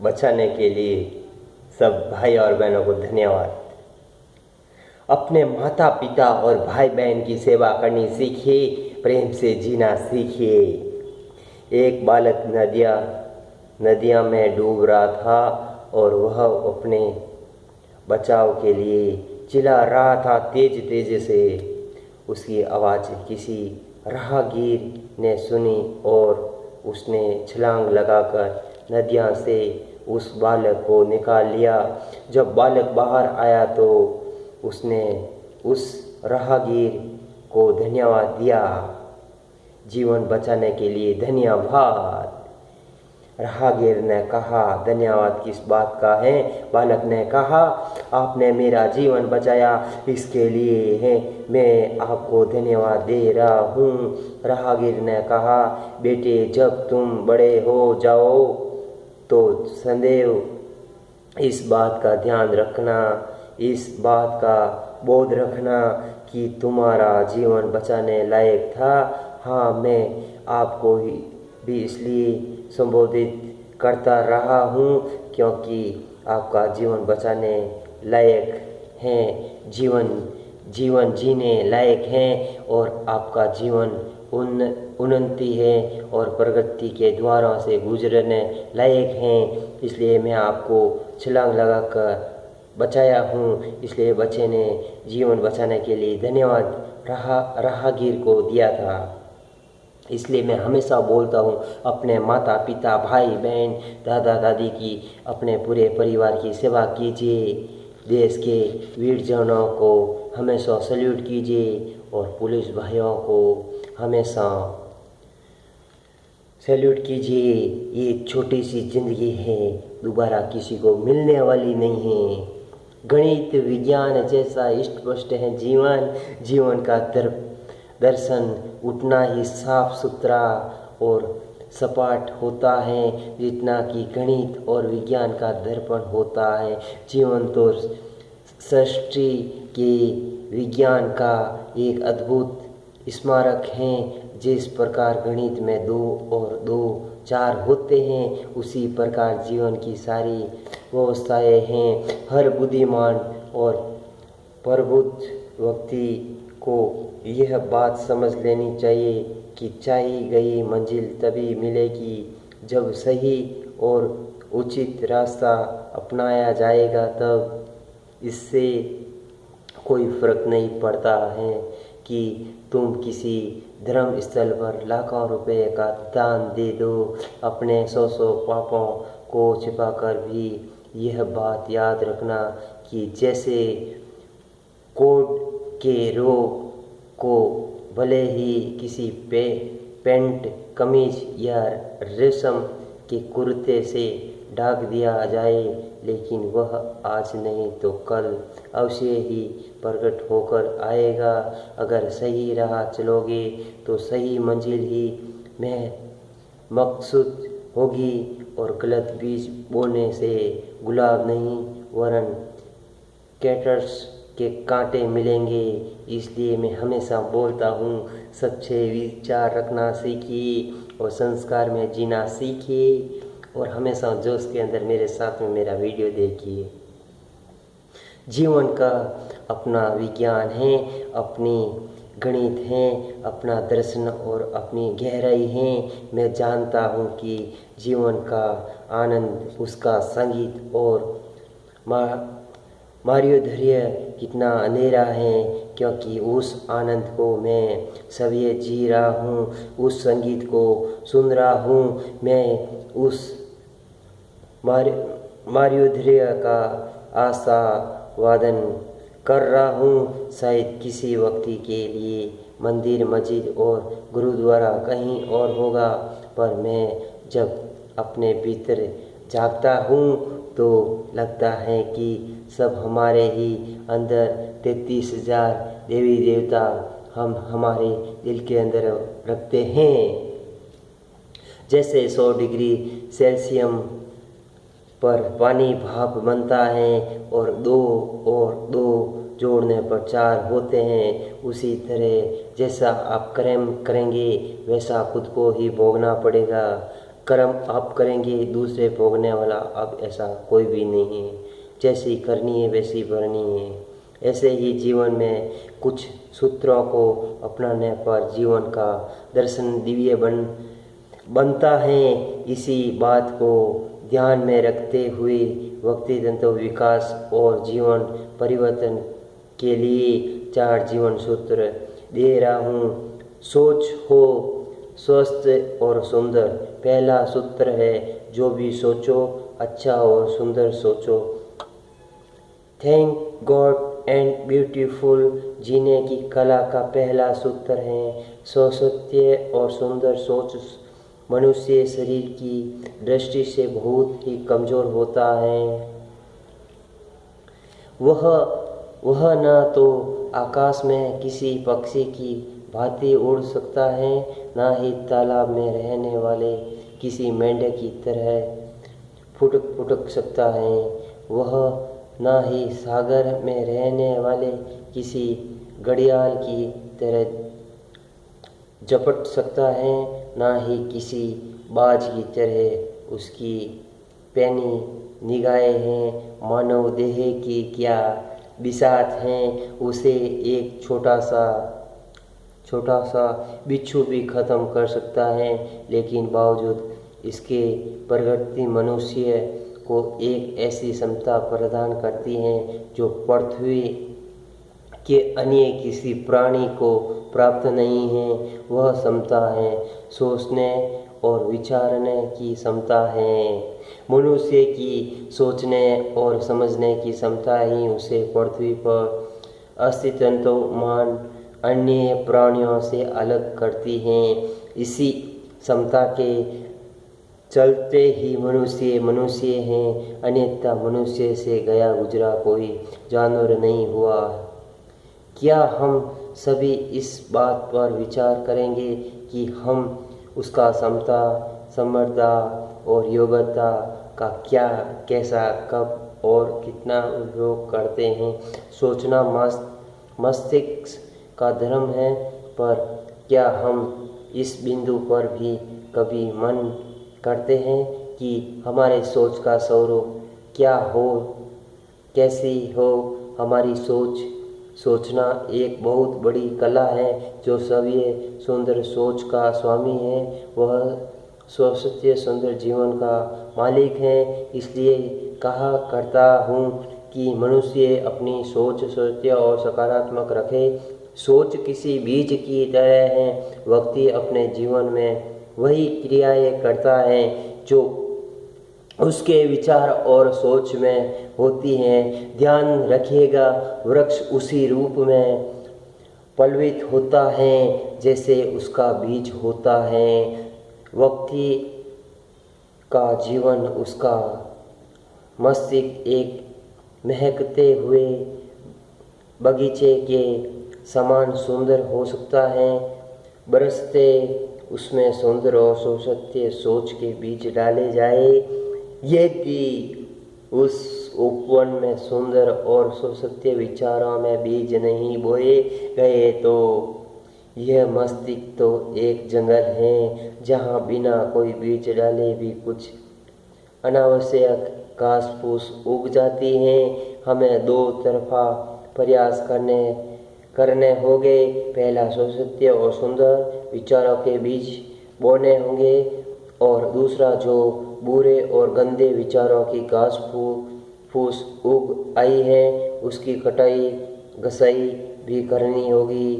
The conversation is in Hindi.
बचाने के लिए सब भाई और बहनों को धन्यवाद। अपने माता पिता और भाई बहन की सेवा करनी सीखिए, प्रेम से जीना सीखिए। एक बालक नदियाँ में डूब रहा था और वह अपने बचाव के लिए चिल्ला रहा था तेज तेज से। उसकी आवाज़ किसी राहगीर ने सुनी और उसने छलांग लगाकर नदियाँ से उस बालक को निकाल लिया। जब बालक बाहर आया तो उसने उस राहगीर को धन्यवाद दिया। जीवन बचाने के लिए धन्यवाद। राहगीर ने कहा, धन्यवाद किस बात का है? बालक ने कहा, आपने मेरा जीवन बचाया, इसके लिए है मैं आपको धन्यवाद दे रहा हूँ। राहगीर ने कहा, बेटे जब तुम बड़े हो जाओ तो सदैव इस बात का ध्यान रखना, इस बात का बोध रखना कि तुम्हारा जीवन बचाने लायक था। हाँ, मैं आपको भी इसलिए संबोधित करता रहा हूँ क्योंकि आपका जीवन बचाने लायक हैं, जीवन जीने लायक हैं और आपका जीवन उन्नति है और प्रगति के द्वारों से गुजरने लायक हैं। इसलिए मैं आपको छलांग लगाकर बचाया हूँ। इसलिए बच्चे ने जीवन बचाने के लिए धन्यवाद राहगीर को दिया था। इसलिए मैं हमेशा बोलता हूँ, अपने माता पिता भाई बहन दादा दादी की, अपने पूरे परिवार की सेवा कीजिए। देश के वीर जवानों को हमेशा सैल्यूट कीजिए और पुलिस भाइयों को हमेशा सैल्यूट कीजिए। ये छोटी सी जिंदगी है, दोबारा किसी को मिलने वाली नहीं है। गणित विज्ञान जैसा स्पष्ट है जीवन का दर्शन उतना ही साफ सुथरा और सपाट होता है जितना कि गणित और विज्ञान का दर्पण होता है। जीवन तो सृष्टि के विज्ञान का एक अद्भुत स्मारक है। जिस प्रकार गणित में 2 और 2 4 होते हैं, उसी प्रकार जीवन की सारी व्यवस्थाएं हैं। हर बुद्धिमान और प्रबुद्ध व्यक्ति को यह बात समझ लेनी चाहिए कि चाही गई मंजिल तभी मिलेगी जब सही और उचित रास्ता अपनाया जाएगा। तब इससे कोई फर्क नहीं पड़ता है कि तुम किसी धर्म स्थल पर लाखों रुपए का दान दे दो। अपने 100 पापों को छिपाकर भी यह बात याद रखना कि जैसे कोढ़ के रोग को भले ही किसी पैंट कमीज या रेशम के कुर्ते से ढक दिया जाए, लेकिन वह आज नहीं तो कल अवश्य ही प्रकट होकर आएगा। अगर सही राह चलोगे तो सही मंजिल ही मकसूद होगी और गलत बीज बोने से गुलाब नहीं वरन कैक्टस के कांटे मिलेंगे। इसलिए मैं हमेशा बोलता हूँ, सच्चे विचार रखना सीखिए और संस्कार में जीना सीखिए और हमेशा जोश के अंदर मेरे साथ में मेरा वीडियो देखिए। जीवन का अपना विज्ञान है, अपनी गणित है, अपना दर्शन और अपनी गहराई है। मैं जानता हूँ कि जीवन का आनंद, उसका संगीत और माधुर्य कितना अंधेरा है, क्योंकि उस आनंद को मैं सभी जी रहा हूँ, उस संगीत को सुन रहा हूँ, मैं उस माधुर्य का आस्वादन कर रहा हूँ। शायद किसी व्यक्ति के लिए मंदिर, मस्जिद और गुरुद्वारा कहीं और होगा, पर मैं जब अपने भीतर झांकता हूँ तो लगता है कि सब हमारे ही अंदर 33,000 देवी देवता हम हमारे दिल के अंदर रखते हैं। जैसे 100 डिग्री सेल्सियस पर पानी भाप बनता है और 2 और 2 जोड़ने पर 4 होते हैं, उसी तरह जैसा आप कर्म करेंगे वैसा खुद को ही भोगना पड़ेगा। कर्म आप करेंगे दूसरे भोगने वाला अब ऐसा कोई भी नहीं है। जैसी करनी है वैसी भरनी है। ऐसे ही जीवन में कुछ सूत्रों को अपनाने पर जीवन का दर्शन दिव्य बनता है। इसी बात को ध्यान में रखते हुए व्यक्तित्व विकास और जीवन परिवर्तन के लिए 4 जीवन सूत्र दे रहा हूँ। सोच हो स्वस्थ और सुंदर। पहला सूत्र है, जो भी सोचो अच्छा और सुंदर सोचो। थैंक गॉड एंड ब्यूटीफुल जीने की कला का पहला सूत्र है, सौसत्य और सुंदर सोच। मनुष्य शरीर की दृष्टि से बहुत ही कमज़ोर होता है। वह न तो आकाश में किसी पक्षी की भांति उड़ सकता है, न ही तालाब में रहने वाले किसी मेंढक की तरह फुटक सकता है। वह न ही सागर में रहने वाले किसी घड़ियाल की तरह झपट सकता है, न ही किसी बाज की तरह उसकी पैनी निगाहें हैं। मानव देह की क्या बिसात हैं, उसे एक छोटा सा बिच्छू भी खत्म कर सकता है, लेकिन बावजूद इसके प्रगति मनुष्य को एक ऐसी क्षमता प्रदान करती है जो पृथ्वी के अन्य किसी प्राणी को प्राप्त नहीं है। वह क्षमता है सोचने और विचारने की क्षमता है। मनुष्य की सोचने और समझने की क्षमता ही उसे पृथ्वी पर अस्तित्वमान अन्य प्राणियों से अलग करती है। इसी क्षमता के चलते ही मनुष्य हैं, अन्यथा मनुष्य से गया गुजरा कोई जानवर नहीं हुआ। क्या हम सभी इस बात पर विचार करेंगे कि हम उसका क्षमता, समर्था और योग्यता का कैसा, कब और कितना उपयोग करते हैं? सोचना मस्तिष्क का धर्म है, पर क्या हम इस बिंदु पर भी कभी मन करते हैं कि हमारे सोच का स्वरूप क्या हो, कैसी हो? हमारी सोचना एक बहुत बड़ी कला है। जो सभी सुंदर सोच का स्वामी है वह स्वस्थ सुंदर जीवन का मालिक है। इसलिए कहा करता हूँ कि मनुष्य अपनी सोच सत्य और सकारात्मक रखे। सोच किसी बीज की तरह है। व्यक्ति अपने जीवन में वही क्रियाएं करता है जो उसके विचार और सोच में होती हैं। ध्यान रखिएगा, वृक्ष उसी रूप में पल्वित होता है जैसे उसका बीज होता है। व्यक्ति का जीवन उसका मस्तिष्क एक महकते हुए बगीचे के समान सुंदर हो सकता है। बरसते उसमें सुंदर और सौसत्य सोच के बीज डाले जाए। यदि उस उपवन में सुंदर और सौसत्य विचारों में बीज नहीं बोए गए तो यह मस्तिष्क तो एक जंगल है जहाँ बिना कोई बीज डाले भी कुछ अनावश्यक घास फूस उग जाती हैं। हमें 2 तरफा प्रयास करने होंगे। पहला सौसत्य और सुंदर विचारों के बीज बोने होंगे, और दूसरा जो बुरे और गंदे विचारों की घास फूस उग आई है उसकी कटाई घसाई भी करनी होगी।